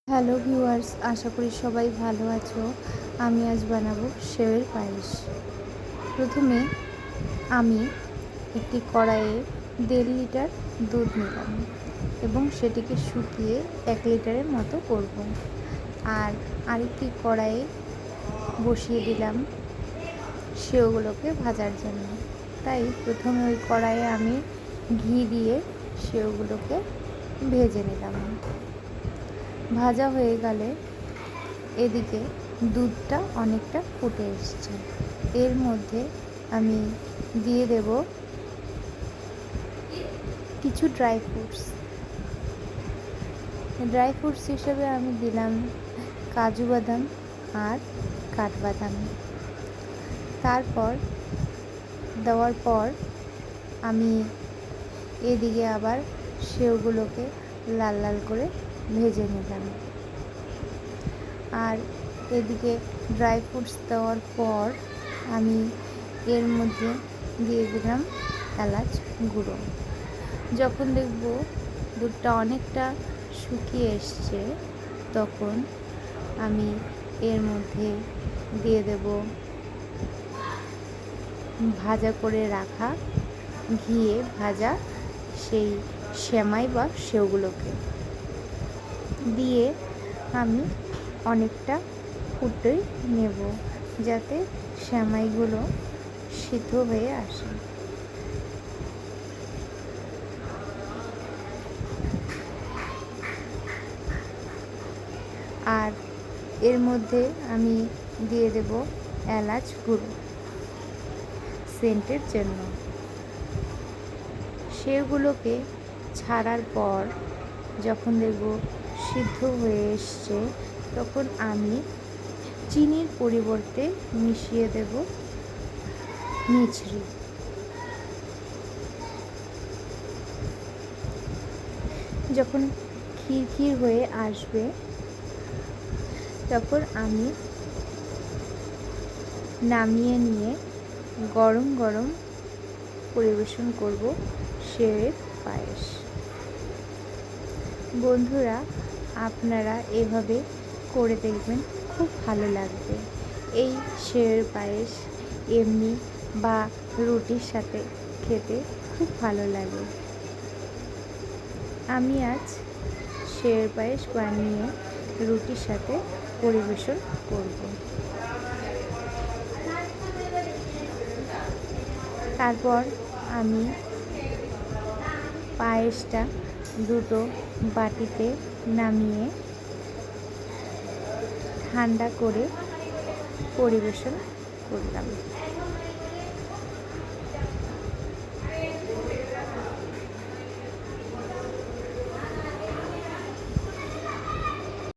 Hello viewers, আশা করি সবাই ভালো আছো। আমি আজ বানাবো সেওয়ের পায়েস। প্রথমে আমি একটি কড়াইয়ে 1.5 লিটার দুধ নিলাম এবং সেটিকে শুকিয়ে 1 লিটারের মতো করব। আর আরেকটি কড়াইয়ে বসিয়ে দিলাম সেওগুলোকে ভাজার জন্য। তাই প্রথমে ওই কড়াইয়ে আমি ঘি দিয়ে সেওগুলোকে ভেজে নিলাম। ভাজা হয়ে গেলে এদিকে দুধটা অনেকটা ফুটে এসছে। এর মধ্যে আমি দিয়ে দেব কিছু ড্রাই ফ্রুটস হিসেবে আমি দিলাম কাজু বাদাম আর কাঠবাদাম। তারপর দেওয়ার পর আমি এদিকে আবার সেওগুলোকে লাল লাল করে ভেজে নিলাম। আর এদিকে ড্রাই ফ্রুটস দেওয়ার পর আমি এর মধ্যে দিয়ে দিলাম এলাচ গুঁড়ো। যখন দেখব দুধটা অনেকটা শুকিয়ে এসছে তখন আমি এর মধ্যে দিয়ে দেব ভাজা করে রাখা ঘিয়ে ভাজা সেই সেমাই বা সেওগুলোকে দিয়ে আমি অনেকটা ফুটে নেব যাতে সেমাইগুলো সিদ্ধ হয়ে আসে। আর এর মধ্যে আমি দিয়ে দেব এলাচ গুঁড়ো সেন্টের জন্য। সেগুলোকে ছাড়ার পর যখন দেখব সিদ্ধ হয়ে এসছে তখন আমি চিনির পরিবর্তে মিশিয়ে দেব মিছরি। যখন ক্ষীর হয়ে আসবে তখন আমি নামিয়ে নিয়ে গরম গরম পরিবেশন করব সেওয়ের পায়েস। বন্ধুরা, আপনারা এভাবে করে দেখবেন, খুব ভালো লাগবে। এই সেওয়ের পায়েস এমনি বা রুটির সাথে খেতে খুব ভালো লাগে। আমি আজ সেওয়ের পায়েস বানিয়ে রুটির সাথে পরিবেশন করব। তারপর আমি পায়েসটা দুটো বাটিতে নামিয়ে ঠান্ডা করে পরিবেশন করলাম।